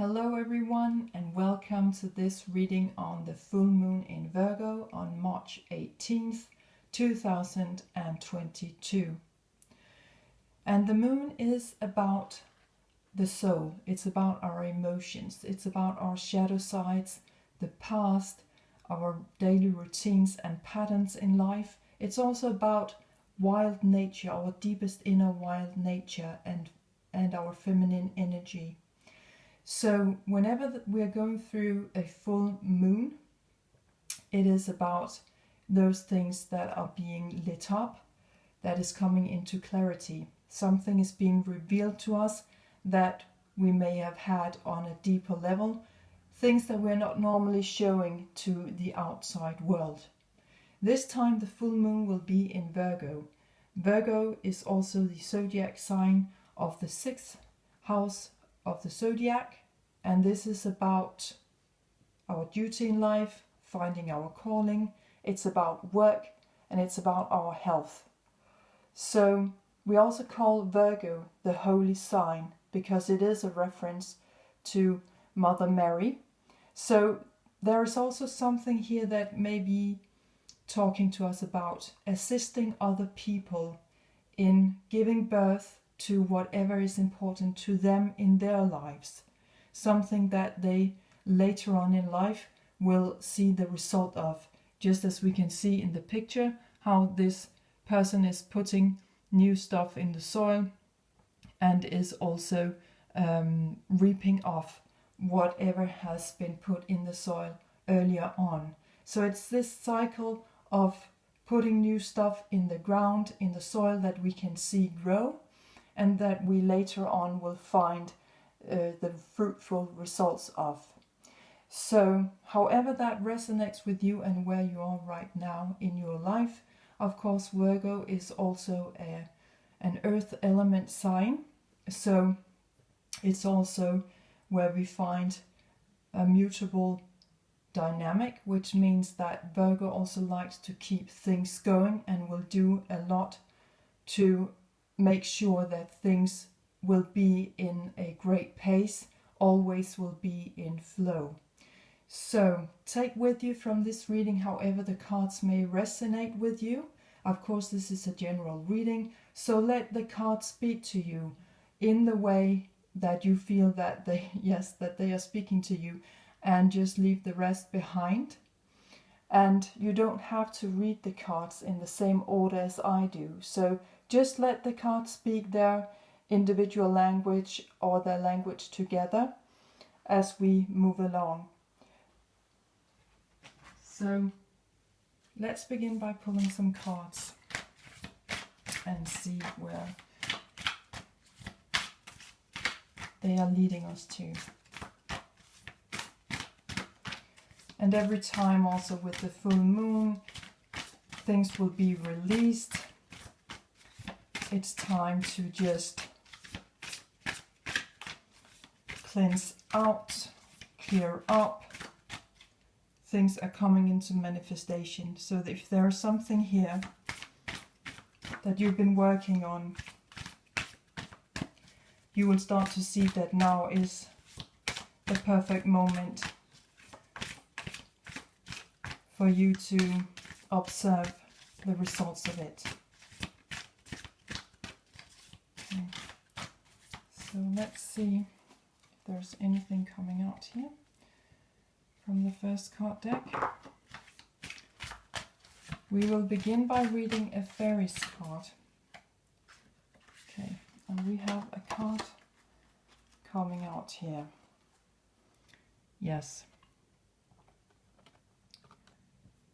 Hello everyone and welcome to this reading on the full moon in Virgo on March 18th, 2022. And the moon is about the soul, it's about our emotions, it's about our shadow sides, the past, our daily routines and patterns in life. It's also about wild nature, our deepest inner wild nature and our feminine energy. So whenever we're going through a full moon, it is about those things that are being lit up, that is coming into clarity. Something is being revealed to us that we may have had on a deeper level, things that we're not normally showing to the outside world. This time the full moon will be in Virgo. Virgo is also the zodiac sign of the 6th house of the zodiac, and this is about our duty in life, finding our calling. It's about work and it's about our health. So we also call Virgo the holy sign because it is a reference to Mother Mary. So there is also something here that may be talking to us about assisting other people in giving birth to whatever is important to them in their lives, something that they later on in life will see the result of, just as we can see in the picture how this person is putting new stuff in the soil and is also reaping off whatever has been put in the soil earlier on. So it's this cycle of putting new stuff in the ground, in the soil that we can see grow, and that we later on will find the fruitful results of. So however that resonates with you and where you are right now in your life, of course Virgo is also an earth element sign, so it's also where we find a mutable dynamic, which means that Virgo also likes to keep things going and will do a lot to make sure that things will be in a great pace, always will be in flow. So take with you from this reading however the cards may resonate with you. Of course this is a general reading, so let the cards speak to you in the way that you feel that they are speaking to you, and just leave the rest behind. And you don't have to read the cards in the same order as I do, so just let the cards speak their individual language or their language together as we move along. So let's begin by pulling some cards and see where they are leading us to. And every time also with the full moon, things will be released. It's time to just cleanse out, clear up. Things are coming into manifestation. So that if there is something here that you've been working on, you will start to see that now is the perfect moment for you to observe the results of it. Okay. So let's see if there's anything coming out here from the first card deck. We will begin by reading a Faeries card. Okay, and we have a card coming out here. Yes.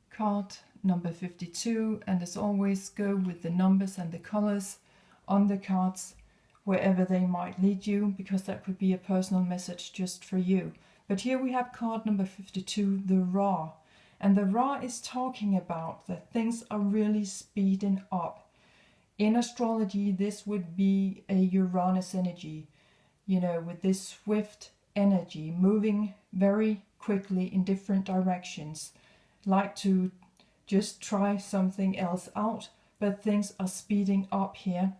Card number 52, and as always go with the numbers and the colors on the cards wherever they might lead you, because that could be a personal message just for you. But here we have card number 52, the Ra, and the Ra is talking about that things are really speeding up. In astrology this would be a Uranus energy, you know, with this swift energy moving very quickly in different directions, like to just try something else out, but things are speeding up here,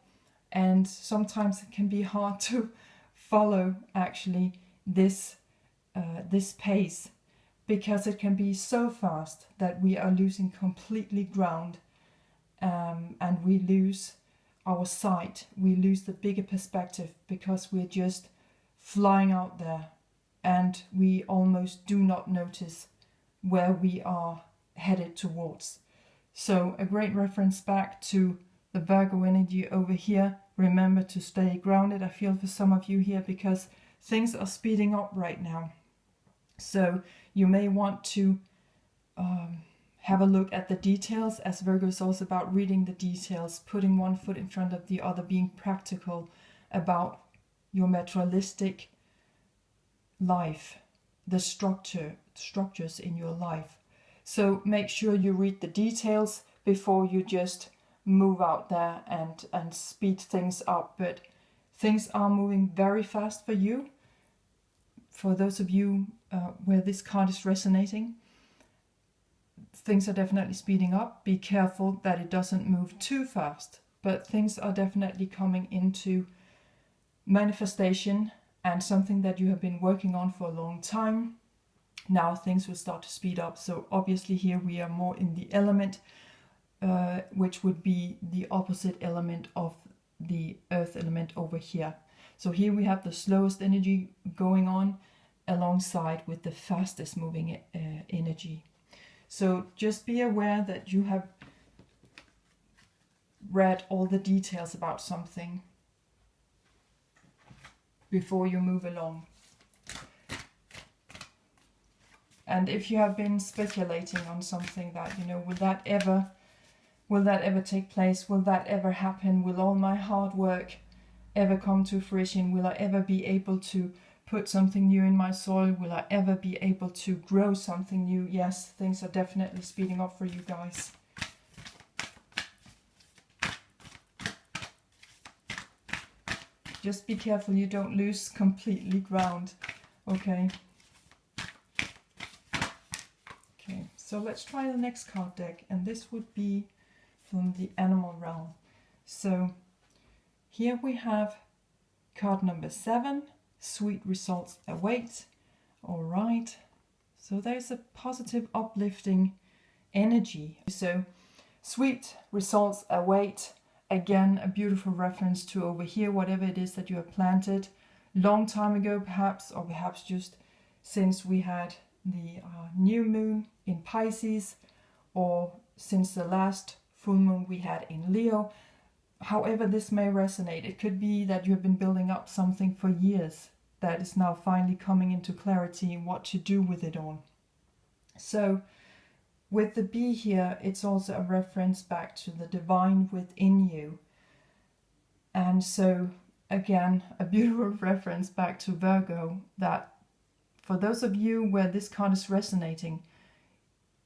and sometimes it can be hard to follow actually this this pace, because it can be so fast that we are losing completely ground, and we lose our sight, we lose the bigger perspective, because we're just flying out there and we almost do not notice where we are headed towards. So a great reference back to the Virgo energy over here. Remember to stay grounded. I feel for some of you here, because things are speeding up right now. So you may want to have a look at the details, as Virgo is also about reading the details, putting one foot in front of the other, being practical about your materialistic life, the structures in your life. So make sure you read the details before you just move out there and speed things up. But things are moving very fast for you. For those of you where this card is resonating, things are definitely speeding up. Be careful that it doesn't move too fast, but things are definitely coming into manifestation, and something that you have been working on for a long time. Now things will start to speed up. So obviously here we are more in the element, which would be the opposite element of the earth element over here. So here we have the slowest energy going on alongside with the fastest moving energy. So just be aware that you have read all the details about something before you move along. And if you have been speculating on something that, will that ever take place? Will that ever happen? Will all my hard work ever come to fruition? Will I ever be able to put something new in my soil? Will I ever be able to grow something new? Yes, things are definitely speeding up for you guys. Just be careful you don't lose completely ground. Okay. Okay, so let's try the next card deck, and this would be from the animal realm. So here we have card number 7, sweet results await. All right, so there's a positive, uplifting energy. So sweet results await. Again, a beautiful reference to over here, whatever it is that you have planted long time ago, perhaps, or perhaps just since we had the new moon in Pisces, or since the last full moon we had in Leo. However this may resonate, it could be that you have been building up something for years that is now finally coming into clarity in what to do with it all. So with the bee here, it's also a reference back to the divine within you. And so, again, a beautiful reference back to Virgo, that for those of you where this card is resonating,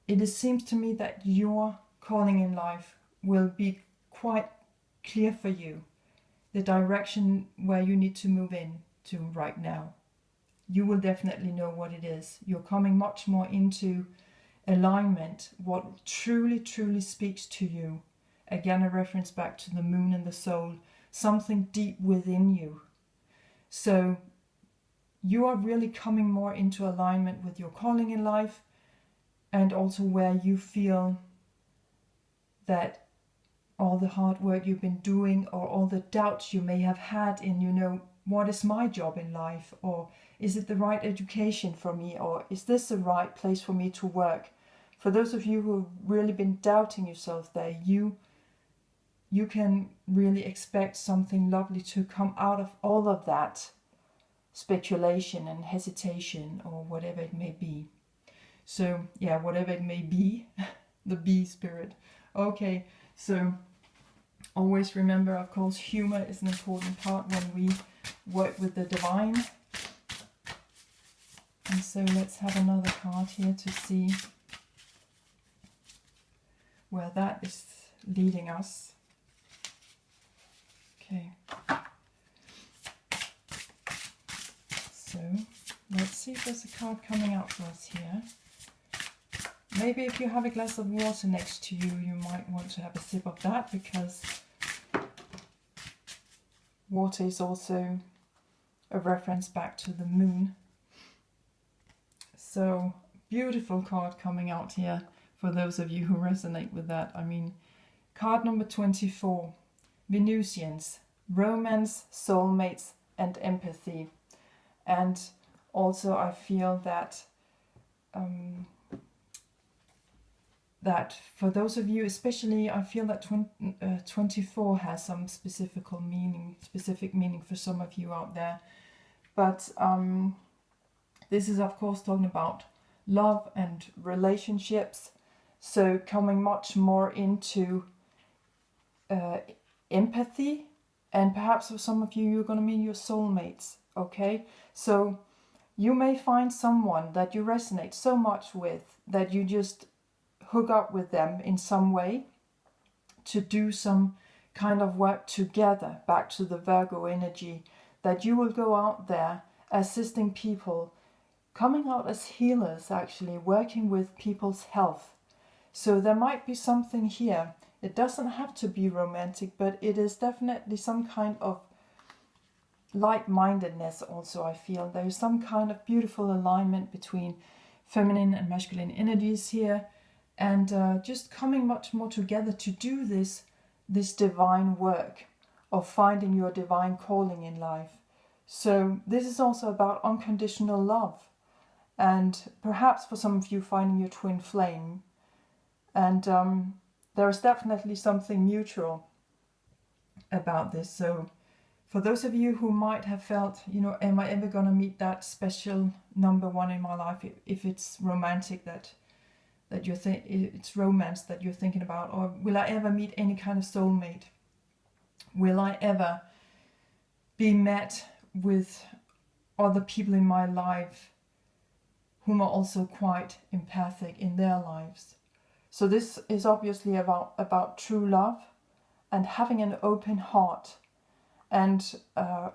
it seems to me that your calling in life will be quite clear for you. The direction where you need to move in to right now. You will definitely know what it is. You're coming much more into alignment, what truly speaks to you. Again, a reference back to the moon and the soul, something deep within you. So you are really coming more into alignment with your calling in life, and also where you feel that all the hard work you've been doing, or all the doubts you may have had in, what is my job in life, or is it the right education for me, or is this the right place for me to work? For those of you who have really been doubting yourself there, you can really expect something lovely to come out of all of that speculation and hesitation, or whatever it may be. So yeah, whatever it may be, the bee spirit. Okay, so always remember, of course, humor is an important part when we work with the divine. And so let's have another card here to see where that is leading us. Okay. So let's see if there's a card coming out for us here. Maybe if you have a glass of water next to you, you might want to have a sip of that, because water is also a reference back to the moon So beautiful card coming out here for those of you who resonate with that. I mean, card number 24, Venusians, romance, soulmates, and empathy. And also I feel that that for those of you, especially, I feel that 24 has some specific meaning for some of you out there. But this is of course talking about love and relationships. So coming much more into empathy, and perhaps for some of you, you're going to meet your soulmates. Okay, so you may find someone that you resonate so much with that you just hook up with them in some way to do some kind of work together, back to the Virgo energy, that you will go out there assisting people, coming out as healers, actually working with people's health. So there might be something here. It doesn't have to be romantic, but it is definitely some kind of like-mindedness also. I feel there is some kind of beautiful alignment between feminine and masculine energies here, and just coming much more together to do this divine work of finding your divine calling in life. So this is also about unconditional love, and perhaps for some of you finding your twin flame. And there is definitely something mutual about this. So for those of you who might have felt, am I ever going to meet that special number one in my life? If it's romantic, that it's romance that you're thinking about, or will I ever meet any kind of soulmate? Will I ever be met with other people in my life whom are also quite empathic in their lives? So this is obviously about true love and having an open heart, and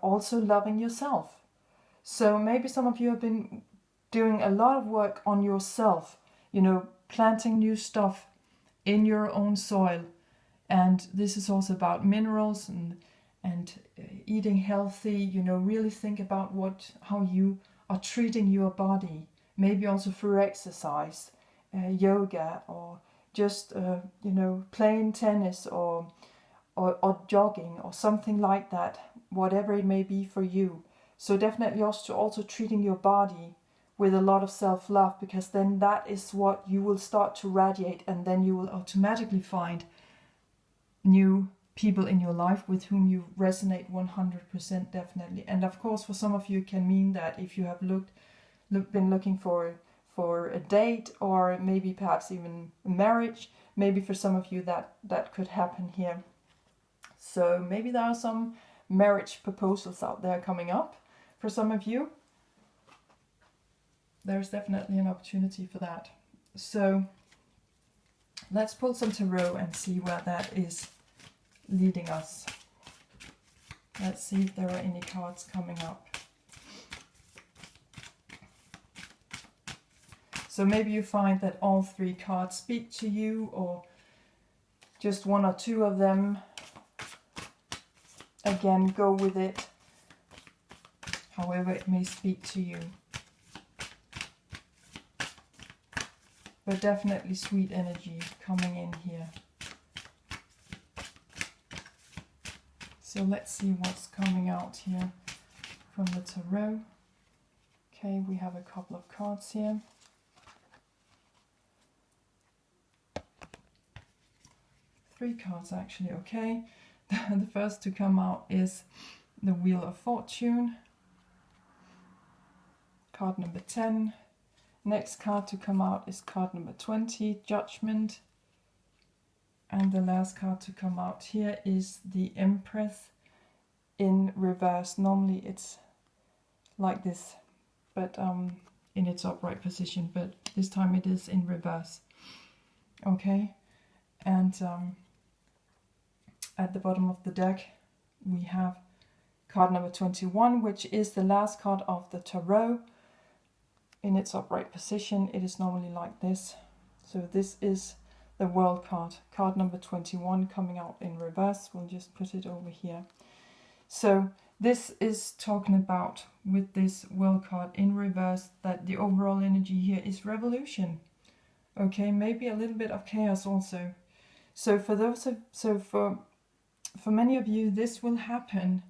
also loving yourself. So maybe some of you have been doing a lot of work on yourself, planting new stuff in your own soil. And this is also about minerals and eating healthy, really think about how you are treating your body, maybe also through exercise, yoga, or just playing tennis or jogging or something like that, whatever it may be for you. So definitely also treating your body with a lot of self-love, because then that is what you will start to radiate, and then you will automatically find new people in your life with whom you resonate 100% definitely. And of course, for some of you, it can mean that if you have been looking for a date, or maybe perhaps even marriage, maybe for some of you that could happen here. So maybe there are some marriage proposals out there coming up for some of you. There's definitely an opportunity for that. So let's pull some tarot and see where that is leading us. Let's see if there are any cards coming up. So maybe you find that all three cards speak to you, or just one or two of them. Again, go with it, however it may speak to you. But definitely sweet energy coming in here. So let's see what's coming out here from the tarot. Okay, we have a couple of cards here. Three cards actually, okay. The first to come out is the Wheel of Fortune. Card number 10. Next card to come out is card number 20, Judgment. And the last card to come out here is the Empress in reverse. Normally it's like this, but in its upright position, but this time it is in reverse. Okay, and at the bottom of the deck we have card number 21, which is the last card of the tarot. In its upright position, it is normally like this. So this is the World card, card number 21 coming out in reverse. We'll just put it over here. So This is talking about, with this World card in reverse, that the overall energy here is revolution. Okay, maybe a little bit of chaos also. So for many of you, this will happen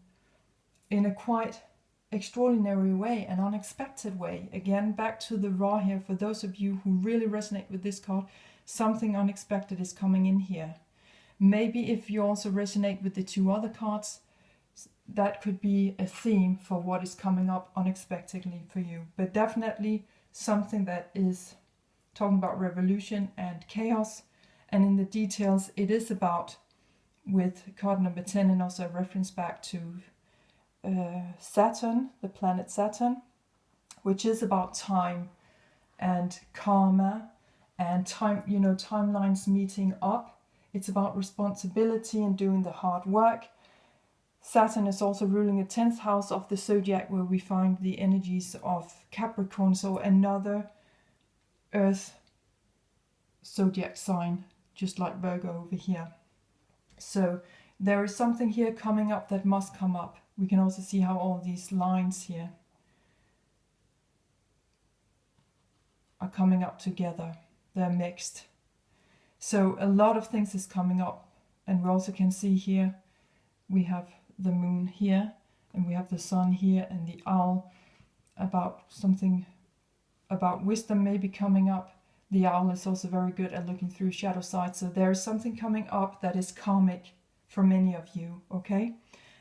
in a quite extraordinary way, an unexpected way. Again, back to the raw here. For those of you who really resonate with this card, something unexpected is coming in here. Maybe if you also resonate with the two other cards, that could be a theme for what is coming up unexpectedly for you. But definitely something that is talking about revolution and chaos. And in the details, it is about, with card number 10, and also a reference back to Saturn, the planet Saturn, which is about time and karma and time, you know, timelines meeting up. It's about responsibility and doing the hard work. Saturn is also ruling the 10th house of the zodiac, where we find the energies of Capricorn, so another Earth zodiac sign, just like Virgo over here. So there is something here coming up that must come up. We can also see how all these lines here are coming up together. They're mixed. So a lot of things is coming up. And we also can see here, we have the moon here, and we have the sun here, and the owl, about something about wisdom maybe coming up. The owl is also very good at looking through shadow side. So there is something coming up that is karmic for many of you, okay?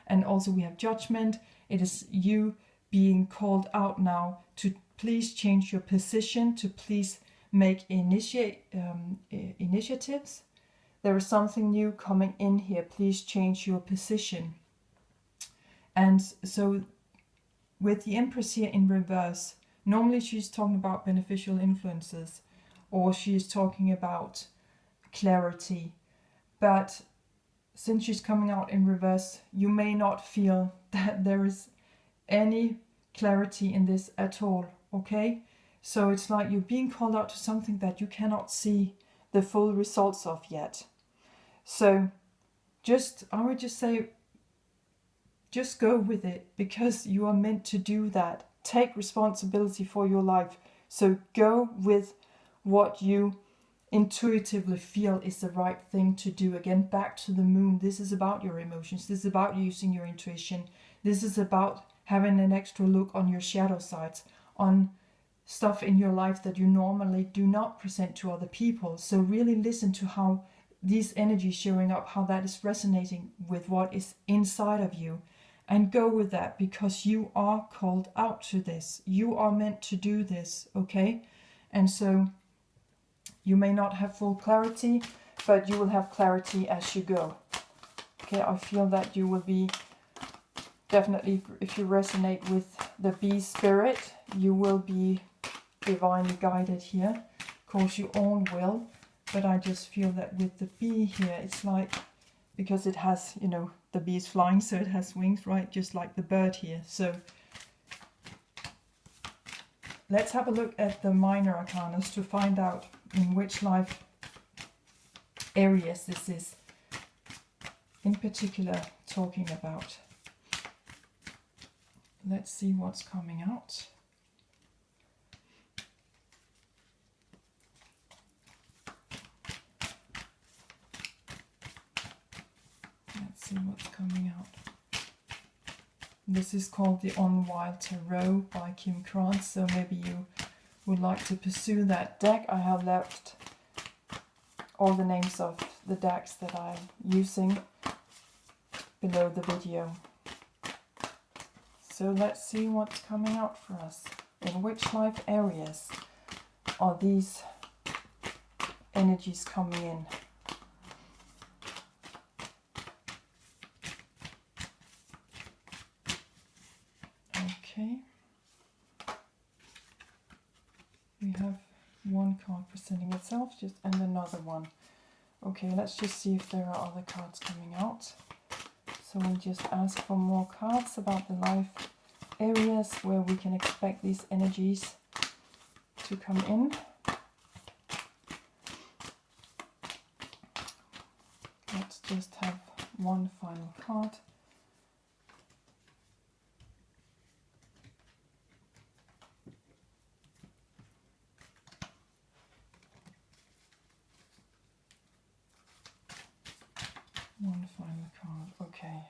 And also we have judgment. It is you being called out now to please change your position, to please make initiatives. There is something new coming in here. Please change your position. And so with the Empress here in reverse, normally she's talking about beneficial influences, or she's talking about clarity. But since she's coming out in reverse, you may not feel that there is any clarity in this at all, okay? So it's like you're being called out to something that you cannot see the full results of yet. So I would just say, just go with it, because you are meant to do that. Take responsibility for your life. So go with what you intuitively feel is the right thing to do. Again, back to the moon. This is about your emotions. This is about using your intuition. This is about having an extra look on your shadow sides, on stuff in your life that you normally do not present to other people. So really listen to how these energies showing up, how that is resonating with what is inside of you. And go with that, because you are called out to this. You are meant to do this, okay? And so you may not have full clarity, but you will have clarity as you go. Okay, I feel that you will be definitely, if you resonate with the bee spirit, you will be divinely guided here. Of course, you all will, but I just feel that with the bee here, it's like, because it has, you know, the bee is flying, so it has wings, right? Just like the bird here. So let's have a look at the minor arcanas to find out in which life areas this is in particular talking about. Let's see what's coming out. Let's see what's coming out. This is called the On Wild Tarot by Krans, so maybe you would like to pursue that deck. I have left all the names of the decks that I'm using below the video. So let's see what's coming out for us. In which life areas are these energies coming in? Okay. We have one card presenting itself, and another one. Okay, let's just see if there are other cards coming out. So we'll just ask for more cards about the life areas where we can expect these energies to come in. Let's just have one final card. Okay.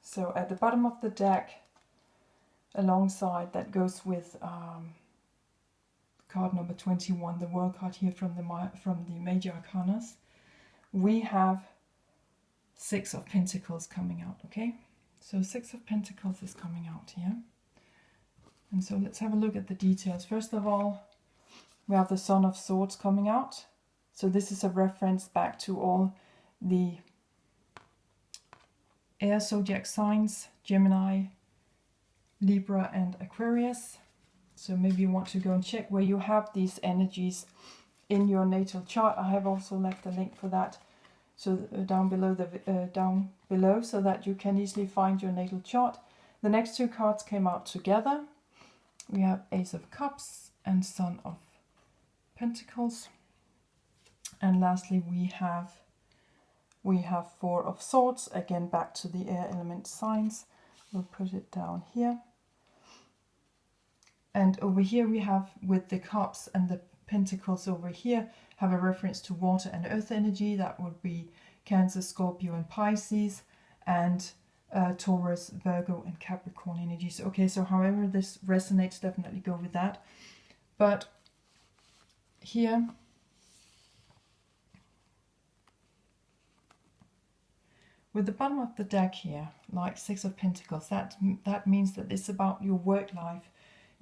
So at the bottom of the deck, alongside, that goes with card number 21, the World card here from the Major Arcanas, we have 6 of Pentacles coming out, okay? So 6 of Pentacles is coming out here. And so let's have a look at the details. First of all, we have the Son of Swords coming out. So this is a reference back to all the air zodiac signs, Gemini, Libra and Aquarius. So maybe you want to go and check where you have these energies in your natal chart. I have also left a link for that, so down below so that you can easily find your natal chart. The next 2 cards came out together. We have Ace of Cups and Son of Pentacles. And lastly we have 4 of Swords, again back to the air element signs. We'll put it down here. And over here we have, with the Cups and the Pentacles over here, have a reference to water and earth energy. That would be Cancer, Scorpio and Pisces, and Taurus, Virgo and Capricorn energies. Okay, so however this resonates, definitely go with that. But here, with the bottom of the deck here, like 6 of Pentacles, that means that it's about your work life,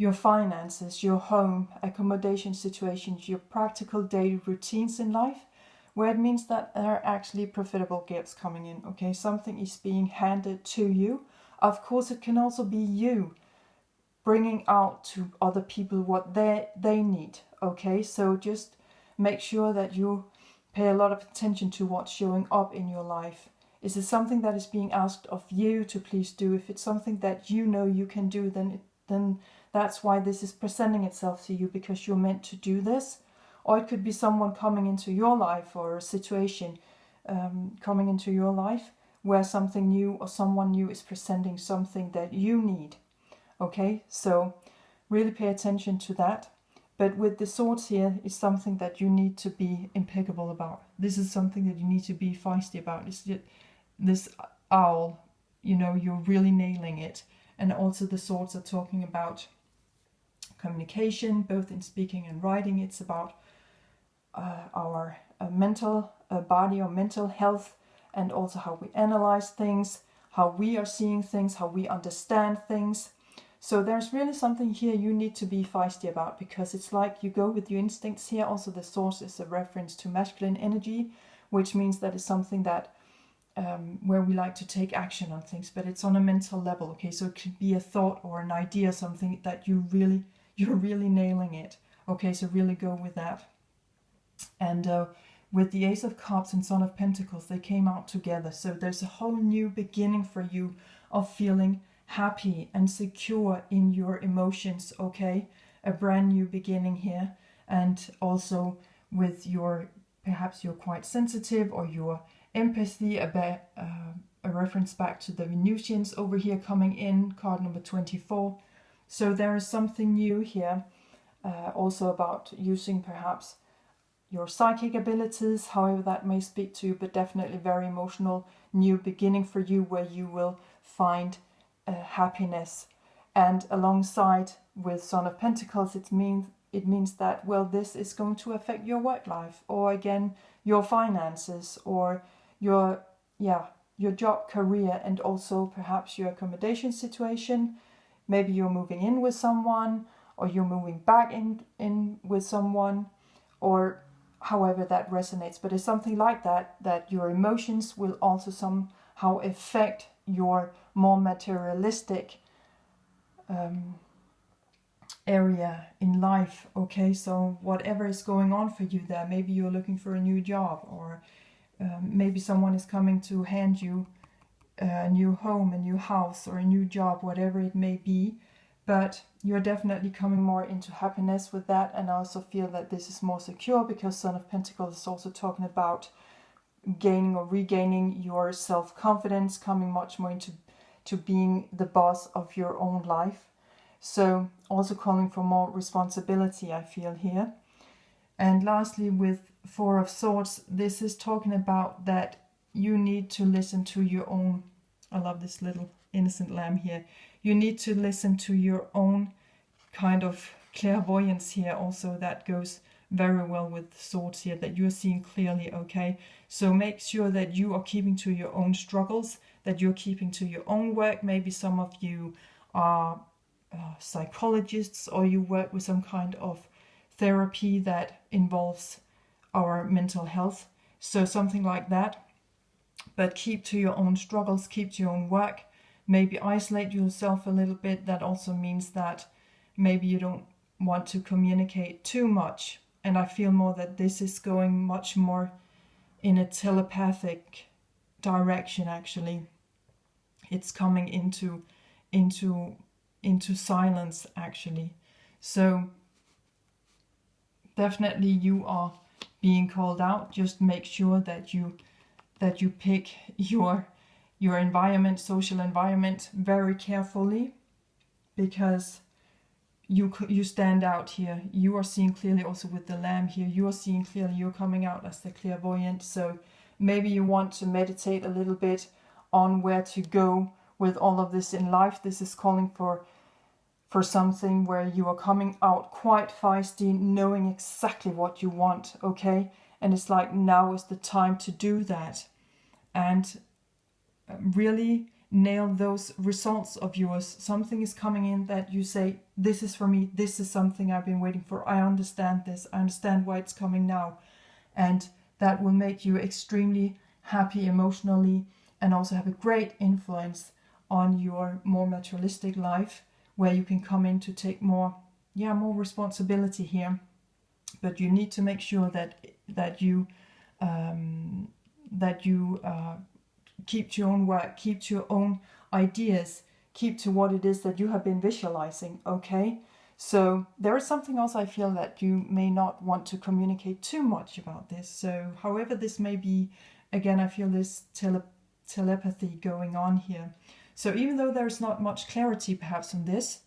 your finances, your home, accommodation situations, your practical daily routines in life, where it means that there are actually profitable gifts coming in, okay? Something is being handed to you. Of course, it can also be you bringing out to other people what they need, okay? So just make sure that you pay a lot of attention to what's showing up in your life. Is it something that is being asked of you to please do? If it's something that you know you can do, then that's why this is presenting itself to you, because you're meant to do this. Or it could be someone coming into your life, or a situation coming into your life where something new or someone new is presenting something that you need. Okay, so really pay attention to that. But with the Swords here is something that you need to be impeccable about. This is something that you need to be feisty about. This owl, you know, you're really nailing it. And also the Swords are talking about communication, both in speaking and writing. It's about our mental body or mental health, and also how we analyze things, how we are seeing things, how we understand things. So there's really something here you need to be feisty about, because it's like you go with your instincts here. Also the Source is a reference to masculine energy, which means that it's something that where we like to take action on things, but it's on a mental level, okay? So it could be a thought or an idea, something that you're really nailing it, okay? So really go with that. And with the Ace of Cups and Son of Pentacles, they came out together. So there's a whole new beginning for you of feeling happy and secure in your emotions, okay? A brand new beginning here. And also with your, perhaps you're quite sensitive, or your empathy, a reference back to the Venusians over here coming in, card number 24. So there is something new here, also about using perhaps your psychic abilities, however that may speak to you, but definitely very emotional new beginning for you, where you will find happiness. And alongside with Son of Pentacles, it means that, well, this is going to affect your work life, or again your finances, or your job, career, and also perhaps your accommodation situation. Maybe you're moving in with someone, or you're moving back in with someone, or however that resonates. But it's something like that your emotions will also somehow affect your more materialistic area in life, okay? So whatever is going on for you there, maybe you're looking for a new job, or maybe someone is coming to hand you a new home, a new house, or a new job, whatever it may be. But you're definitely coming more into happiness with that. And I also feel that this is more secure, because Son of Pentacles is also talking about gaining or regaining your self-confidence, coming much more into being the boss of your own life. So also calling for more responsibility, I feel here. And lastly, with 4 of Swords, this is talking about that, you need to listen to your own, I love this little innocent lamb here, you need to listen to your own kind of clairvoyance here also. That goes very well with swords here, that you're seeing clearly, okay? So make sure that you are keeping to your own struggles, that you're keeping to your own work. Maybe some of you are psychologists, or you work with some kind of therapy that involves our mental health, so something like that. But keep to your own struggles, keep to your own work, maybe isolate yourself a little bit. That also means that maybe you don't want to communicate too much, and I feel more that this is going much more in a telepathic direction. Actually, it's coming into silence actually. So definitely you are being called out. Just make sure that you pick your environment, social environment, very carefully, because you stand out here. You are seeing clearly also with the lamb here. You are seeing clearly, you're coming out as the clairvoyant. So maybe you want to meditate a little bit on where to go with all of this in life. This is calling for something where you are coming out quite feisty, knowing exactly what you want, okay? And it's like, now is the time to do that. And really nail those results of yours. Something is coming in that you say, this is for me, this is something I've been waiting for, I understand this, I understand why it's coming now. And that will make you extremely happy emotionally, and also have a great influence on your more materialistic life, where you can come in to take more responsibility here. But you need to make sure that you keep to your own work, keep to your own ideas, keep to what it is that you have been visualizing, okay? So there is something else I feel that you may not want to communicate too much about this. So however this may be, again, I feel this telepathy going on here. So even though there's not much clarity perhaps on this,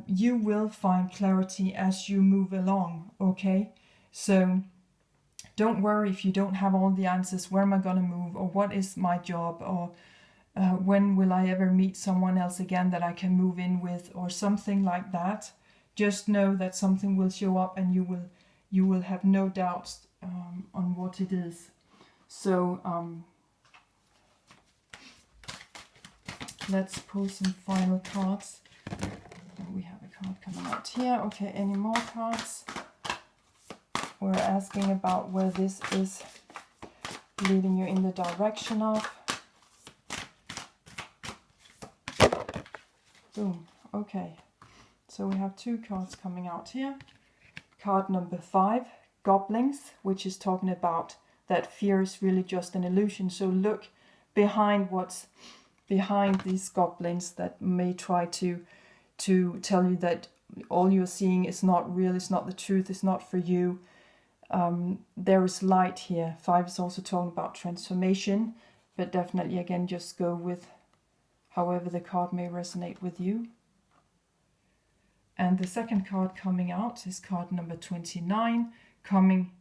you will find clarity as you move along, okay? So don't worry if you don't have all the answers. Where am I going to move? Or what is my job? Or when will I ever meet someone else again that I can move in with? Or something like that. Just know that something will show up, and you will have no doubts on what it is. So let's pull some final cards. We have a card coming out here. Okay, any more cards? We're asking about where this is leading you in the direction of. Boom. Okay. So we have two cards coming out here. Card number 5, Goblins, which is talking about that fear is really just an illusion. So look behind what's behind these goblins that may try to tell you that all you're seeing is not real, it's not the truth, it's not for you. There is light here. 5 is also talking about transformation, but definitely again just go with however the card may resonate with you. And the second card coming out is card number 29, coming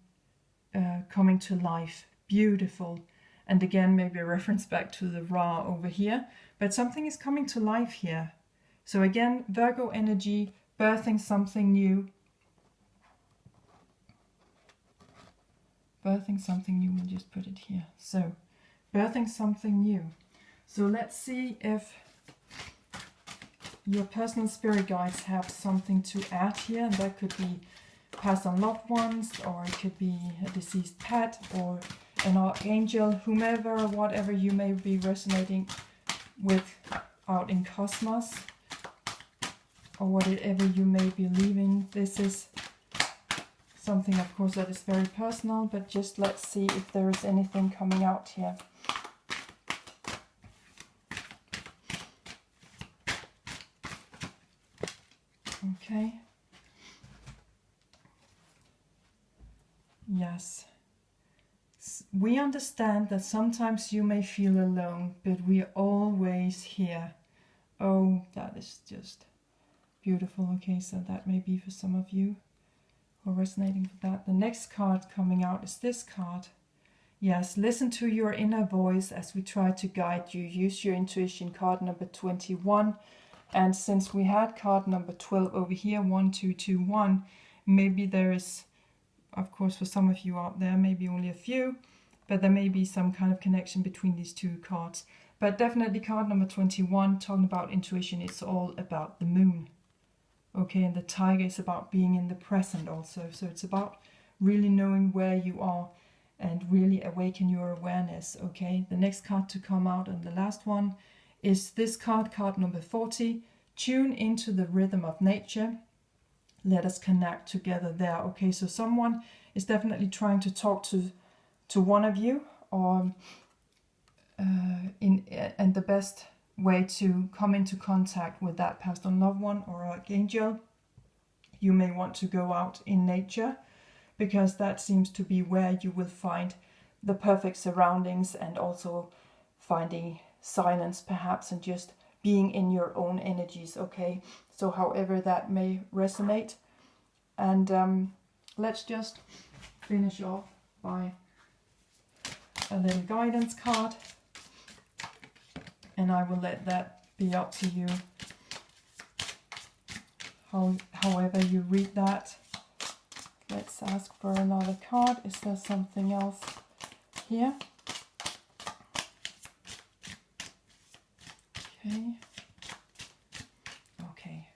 to life. Beautiful. And again, maybe a reference back to the Ra over here, but something is coming to life here. So again, Virgo energy, birthing something new. Birthing something new, we'll just put it here. So, birthing something new. So let's see if your personal spirit guides have something to add here. And that could be past on loved ones, or it could be a deceased pet, or an archangel, whomever, whatever you may be resonating with out in cosmos, or whatever you may be believing. This is something, of course, that is very personal, but just let's see if there is anything coming out here. Okay. Yes. We understand that sometimes you may feel alone, but we are always here. Oh, that is just beautiful. Okay, so that may be for some of you who are resonating with that. The next card coming out is this card. Yes, listen to your inner voice as we try to guide you. Use your intuition, card number 21. And since we had card number 12 over here, 1, 2, 2, 1, maybe there is, of course, for some of you out there, maybe only a few, but there may be some kind of connection between these two cards. But definitely card number 21, talking about intuition, it's all about the moon. Okay, and the tiger is about being in the present also. So it's about really knowing where you are and really awaken your awareness. Okay, the next card to come out, and the last one, is this card, card number 40. Tune into the rhythm of nature. Let us connect together there. Okay, so someone is definitely trying to talk to one of you, or and the best way to come into contact with that past or loved one or archangel, you may want to go out in nature, because that seems to be where you will find the perfect surroundings, and also finding silence perhaps, and just being in your own energies. Okay, so however that may resonate. And let's just finish off by a little guidance card, and I will let that be up to you, however you read that. Let's ask for another card. Is there something else here? Okay.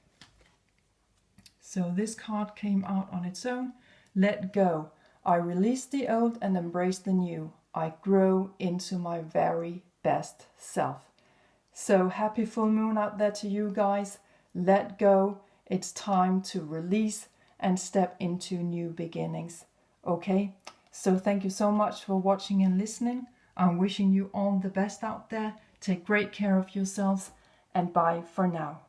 So this card came out on its own. Let go. I release the old and embrace the new. I grow into my very best self. So happy full moon out there to you guys. Let go. It's time to release and step into new beginnings. Okay? So thank you so much for watching and listening. I'm wishing you all the best out there. Take great care of yourselves, and bye for now.